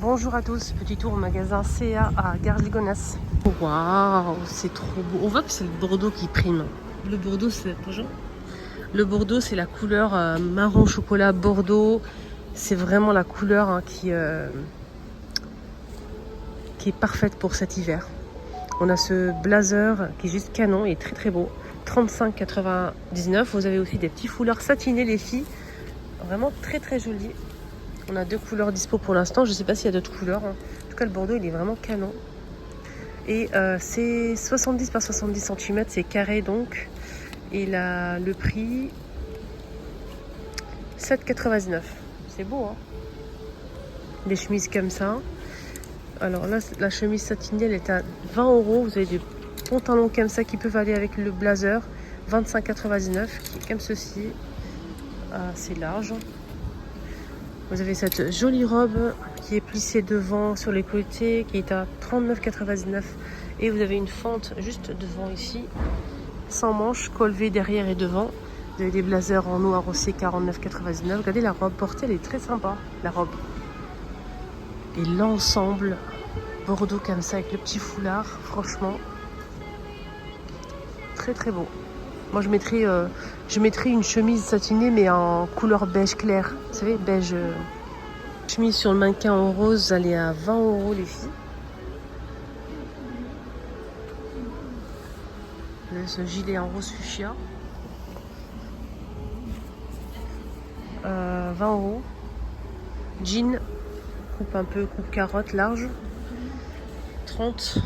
Bonjour à tous, petit tour au magasin CA à Garges-Gonesse. Waouh, c'est trop beau. On voit que c'est le Bordeaux qui prime. Le Bordeaux, c'est bonjour. Le Bordeaux, c'est la couleur marron chocolat Bordeaux. C'est vraiment la couleur qui est parfaite pour cet hiver. On a ce blazer qui est juste canon et très très beau. 35,99. Vous avez aussi des petits foulards satinés les filles. Vraiment très très jolis. On a deux couleurs dispo pour l'instant. Je ne sais pas s'il y a d'autres couleurs. En tout cas, le Bordeaux, il est vraiment canon. Et c'est 70 par 70 cm. C'est carré donc. Et le prix, 7,99. C'est beau, hein. Des chemises comme ça. Alors là, la chemise satinée, elle est à 20 €. Vous avez des pantalons comme ça qui peuvent aller avec le blazer. 25,99. Qui est comme ceci. C'est large. Vous avez cette jolie robe qui est plissée devant sur les côtés, qui est à 39,99. Et vous avez une fente juste devant ici, sans manches, col V derrière et devant. Vous avez des blazers en noir aussi, 49,99. Regardez la robe portée, elle est très sympa, la robe. Et l'ensemble Bordeaux comme ça, avec le petit foulard, franchement, très très beau. Moi je mettrais une chemise satinée mais en couleur beige clair. Vous savez, beige. Chemise sur le mannequin en rose, elle est à 20 € les filles. Vous avez ce gilet en rose fuchsia. 20 €. Jean, coupe carotte large. 30.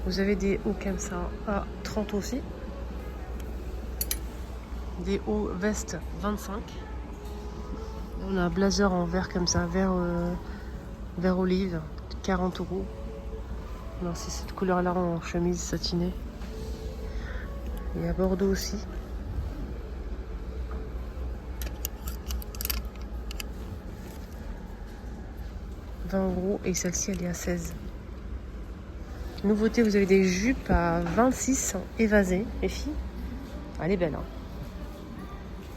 Vous avez des hauts comme ça à 30 aussi. Des hauts vestes 25. On a un blazer en vert comme ça, vert olive, 40 €. Non, c'est cette couleur-là en chemise satinée. Et à Bordeaux aussi. « 20 € et celle-ci elle est à 16. Nouveauté, vous avez des jupes à 26 évasées, les filles. Elle est belle, hein.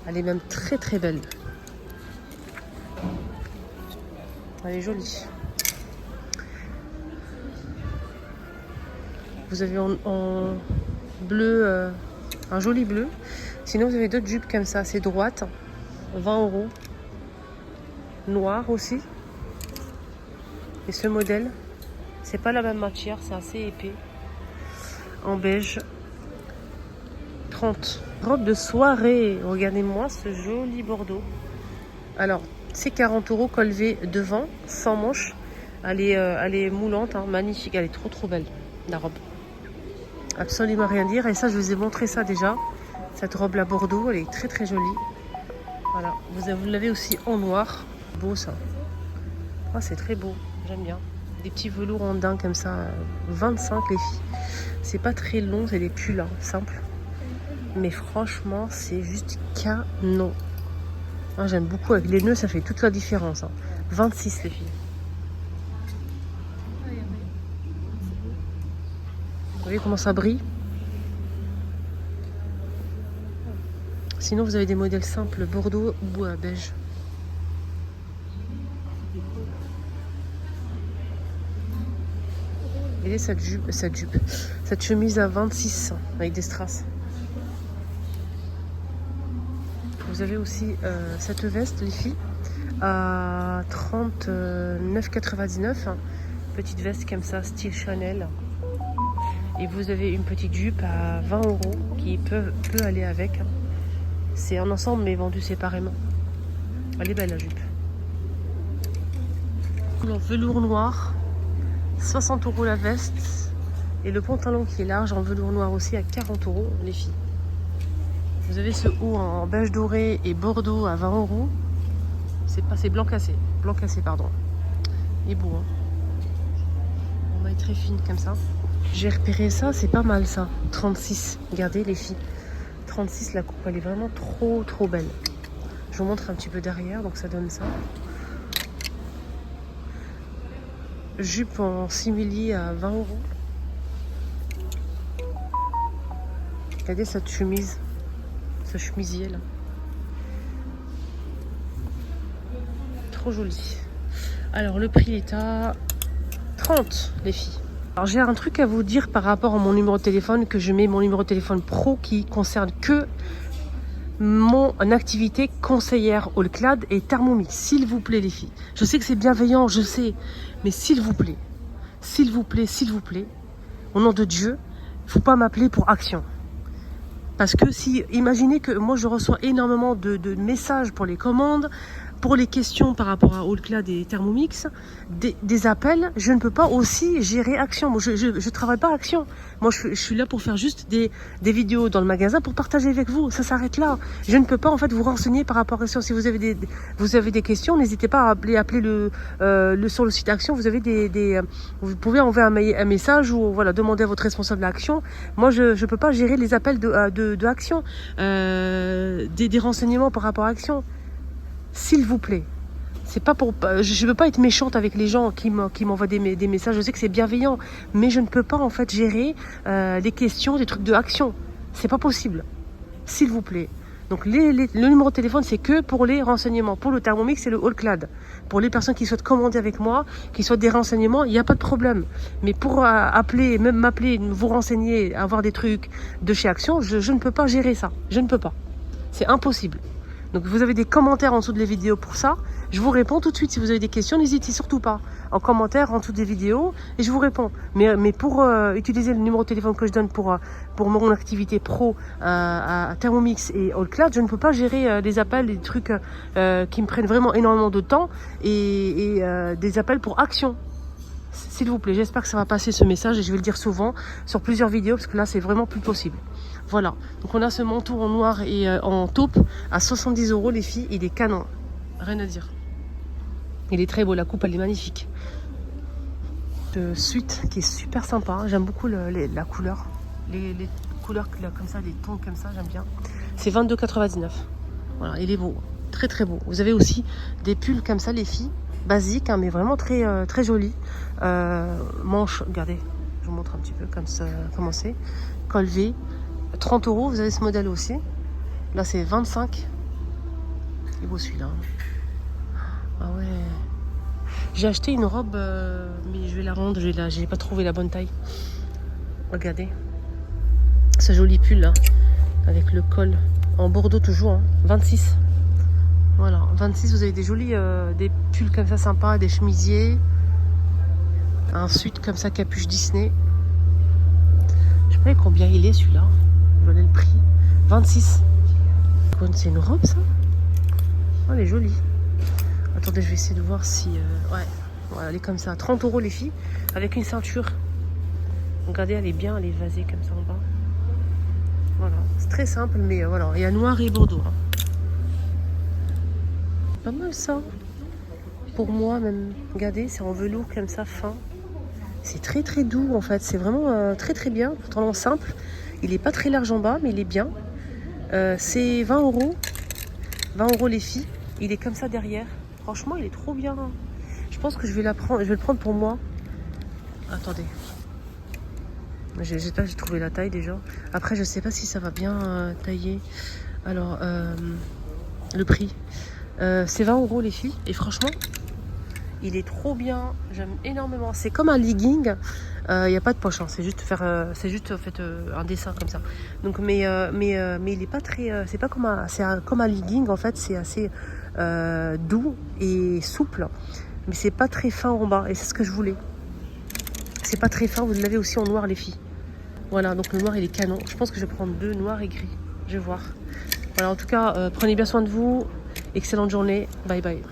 Elle est même très très belle. Elle est jolie. Vous avez en bleu, un joli bleu. Sinon, vous avez d'autres jupes comme ça, c'est droite, 20 €. Noir aussi. Et ce modèle, c'est pas la même matière, c'est assez épais. En beige, 30. Robe de soirée. Regardez-moi ce joli Bordeaux. Alors, c'est 40 € col V devant, sans manches. Elle est moulante, hein, magnifique. Elle est trop trop belle, la robe. Absolument rien dire. Et ça, je vous ai montré ça déjà. Cette robe là Bordeaux, elle est très très jolie. Voilà. Vous l'avez aussi en noir. Beau ça. Ah, c'est très beau. J'aime bien. Des petits velours en daim comme ça. 25 les filles. C'est pas très long, c'est des pulls hein, simples. Mais franchement, c'est juste canon. Ah, j'aime beaucoup. Avec les nœuds, ça fait toute la différence. Hein. 26 les filles. Vous voyez comment ça brille? Sinon, vous avez des modèles simples Bordeaux ou beige. Et cette chemise à 26 avec des strass. Vous avez aussi cette veste, les filles, à 39,99. Petite veste comme ça, style Chanel. Et vous avez une petite jupe à 20 € qui peut aller avec. C'est un ensemble mais vendu séparément. Elle est belle la jupe. En velours noir, 60 € la veste. Et le pantalon qui est large en velours noir aussi à 40 € les filles. Vous avez ce haut en beige doré et bordeaux à 20 €. C'est blanc cassé. Blanc cassé, pardon. Il est beau, hein. On est très fine comme ça. J'ai repéré ça, c'est pas mal ça. 36. Regardez les filles. 36, la coupe, elle est vraiment trop trop belle. Je vous montre un petit peu derrière, donc ça donne ça. Jupe en simili à 20 €. Regardez cette chemise. Ce chemisier là. Trop joli. Alors le prix est à 30 les filles. Alors j'ai un truc à vous dire par rapport à mon numéro de téléphone, que je mets mon numéro de téléphone pro qui concerne que mon activité conseillère All-Clad et Thermomix. S'il vous plaît les filles, je sais que c'est bienveillant, je sais, mais s'il vous plaît, s'il vous plaît, s'il vous plaît, au nom de Dieu, il ne faut pas m'appeler pour Action. Parce que si, imaginez que moi je reçois énormément de messages pour les commandes, pour les questions par rapport à All-Clad et Thermomix, des appels, je ne peux pas aussi gérer Action. Moi, je ne travaille pas Action. Moi, je suis là pour faire juste des vidéos dans le magasin pour partager avec vous. Ça s'arrête là. Je ne peux pas en fait vous renseigner par rapport à Action. Si vous avez des questions, n'hésitez pas à appeler sur le site Action. Vous avez vous pouvez envoyer un message ou voilà, demander à votre responsable d'Action. Moi, je ne peux pas gérer les appels de Action, des renseignements par rapport à Action. S'il vous plaît, c'est pas pour, je ne veux pas être méchante avec les gens qui m'envoient des messages. Je sais que c'est bienveillant, mais je ne peux pas en fait gérer les questions, des trucs de Action. C'est pas possible. S'il vous plaît. Donc le numéro de téléphone, c'est que pour les renseignements. Pour le Thermomix, c'est le All-Clad. Pour les personnes qui souhaitent commander avec moi, qui souhaitent des renseignements, il n'y a pas de problème. Mais pour appeler, même m'appeler, vous renseigner, avoir des trucs de chez Action, je ne peux pas gérer ça. Je ne peux pas. C'est impossible. Donc vous avez des commentaires en dessous de les vidéos pour ça. Je vous réponds tout de suite. Si vous avez des questions, n'hésitez surtout pas. En commentaire en dessous des vidéos et je vous réponds. Mais pour utiliser le numéro de téléphone que je donne pour mon activité pro à Thermomix et All-Clad, je ne peux pas gérer des appels, des trucs qui me prennent vraiment énormément de temps et des appels pour Action. S'il vous plaît, j'espère que ça va passer ce message et je vais le dire souvent sur plusieurs vidéos parce que là c'est vraiment plus possible. Voilà, donc on a ce manteau en noir et en taupe à 70 € les filles, il est canon, rien à dire. Il est très beau, la coupe elle est magnifique. De suite qui est super sympa, j'aime beaucoup la couleur, les couleurs comme ça, les tons comme ça, j'aime bien. C'est 22,99 €, voilà, il est beau, très très beau. Vous avez aussi des pulls comme ça les filles, basiques hein, mais vraiment très, très jolis. Manches, regardez, je vous montre un petit peu comme ça, comment c'est, col V. 30 €, vous avez ce modèle aussi. Là, c'est 25. Il est beau celui-là. Ah ouais. J'ai acheté une robe, mais je vais la rendre. J'ai pas trouvé la bonne taille. Regardez. Ce joli pull là, avec le col en bordeaux toujours. Hein. 26. Voilà, 26. Vous avez des jolis des pulls comme ça sympas, des chemisiers. Un sud comme ça, capuche Disney. Je sais pas combien il est celui-là. Je vais donner le prix. 26. C'est une robe ça? Oh, elle est jolie. Attendez, je vais essayer de voir si... ouais, voilà, elle est comme ça. 30 € les filles, avec une ceinture. Regardez, elle est bien, elle est vasée comme ça en bas. Voilà, c'est très simple, mais voilà. Il y a noir et bordeaux. Hein. Pas mal ça. Pour moi même. Regardez, c'est en velours comme ça, fin. C'est très très doux en fait. C'est vraiment très très bien. Totalement simple. Il n'est pas très large en bas, mais il est bien. C'est 20 €. 20 € les filles. Il est comme ça derrière. Franchement, il est trop bien. Je pense que je vais le prendre pour moi. Attendez. J'espère que j'ai trouvé la taille déjà. Après, je sais pas si ça va bien tailler. Alors, le prix. C'est 20 € les filles. Et franchement, il est trop bien. J'aime énormément. C'est comme un legging. Il n'y a pas de poche. Hein. C'est juste en fait un dessin comme ça. Donc, mais il est pas très. C'est pas comme comme un legging en fait. C'est assez doux et souple. Mais c'est pas très fin en bas. Et c'est ce que je voulais. C'est pas très fin. Vous l'avez aussi en noir les filles. Voilà. Donc le noir il est canon. Je pense que je vais prendre 2 noirs et gris. Je vais voir. Voilà. En tout cas, prenez bien soin de vous. Excellente journée. Bye bye.